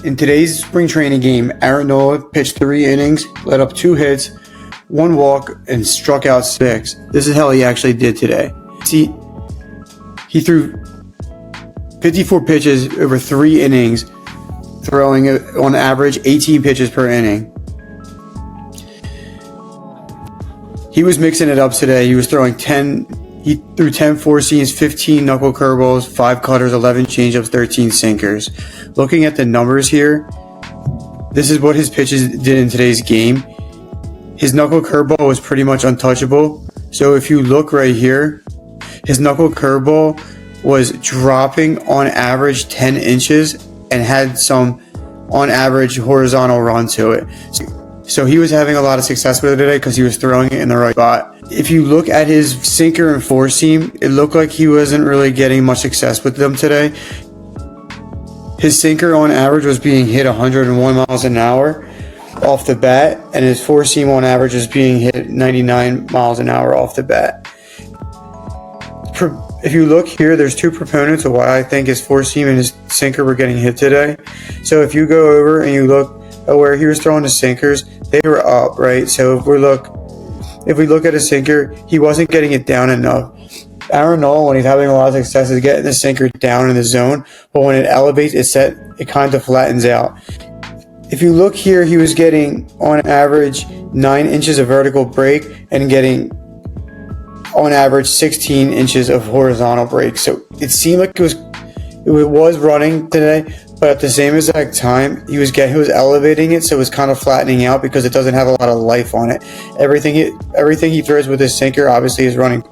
In today's spring training game, Aaron Nola pitched 3 innings, let up 2 hits, 1 walk, and struck out 6. This is how he actually did today. See, he threw 54 pitches over 3 innings, throwing on average 18 pitches per inning. He was mixing it up today. He was throwing 10. He threw 10 four-seams, 15 knuckle curveballs, 5 cutters, 11 changeups, 13 sinkers. Looking at the numbers here, this is what his pitches did in today's game. His knuckle curveball was pretty much untouchable. So if you look right here, his knuckle curveball was dropping on average 10 inches and had some on average horizontal run to it. So he was having a lot of success with it today because he was throwing it in the right spot. If you look at his sinker and four-seam, it looked like he wasn't really getting much success with them today. His sinker on average was being hit 101 miles an hour off the bat, and his four-seam on average was being hit 99 miles an hour off the bat. If you look here, there's 2 proponents of why I think his four-seam and his sinker were getting hit today. So if you go over and you look at where he was throwing the sinkers, they were up, right? So if we look at a sinker, he wasn't getting it down enough. Aaron Nola, when he's having a lot of success, is getting the sinker down in the zone, but when it elevates, it kind of flattens out. If you look here, he was getting on average 9 inches of vertical break and getting on average 16 inches of horizontal break. So it seemed like it was running today, but at the same exact time, he was elevating it, so it was kind of flattening out because it doesn't have a lot of life on it. Everything he throws with his sinker obviously is running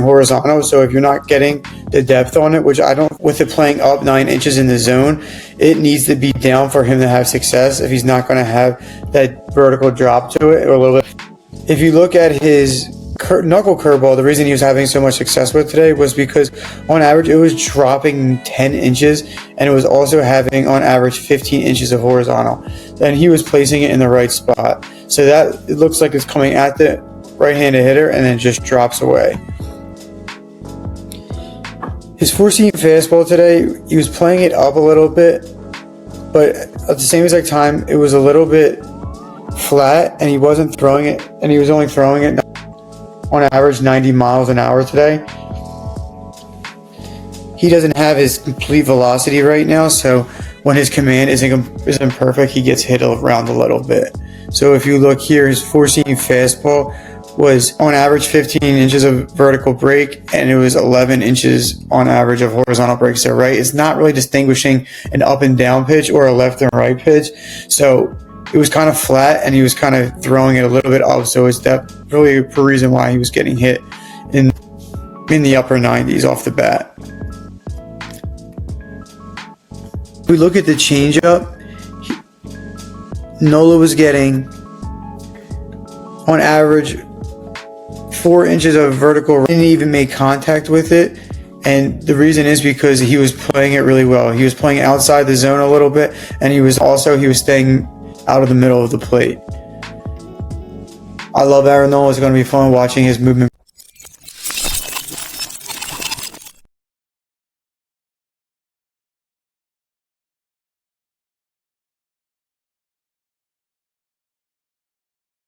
horizontal. So if you're not getting the depth on it, which I don't, with it playing up 9 inches in the zone, it needs to be down for him to have success if he's not going to have that vertical drop to it or a little bit. If you look at his knuckle curveball, the reason he was having so much success with today was because on average it was dropping 10 inches and it was also having on average 15 inches of horizontal. Then he was placing it in the right spot. So that it looks like it's coming at the right-handed hitter and then just drops away. His four-seam fastball today, he was playing it up a little bit, but at the same exact time it was a little bit flat and he wasn't throwing it, and he was only throwing it on average 90 miles an hour today. He doesn't have his complete velocity right now, so when his command isn't perfect, he gets hit around a little bit. So if you look here, his four-seam fastball was on average 15 inches of vertical break, and it was 11 inches on average of horizontal break. So right, it's not really distinguishing an up and down pitch or a left and right pitch. So it was kind of flat, and he was kind of throwing it a little bit up. So it's that really a reason why he was getting hit in the upper 90s off the bat. If we look at the changeup, Nola was getting on average 4 inches of vertical. Didn't even make contact with it. And the reason is because he was playing it really well. He was playing outside the zone a little bit, and he was staying out of the middle of the plate. I love Aaron Nola. It's going to be fun watching his movement.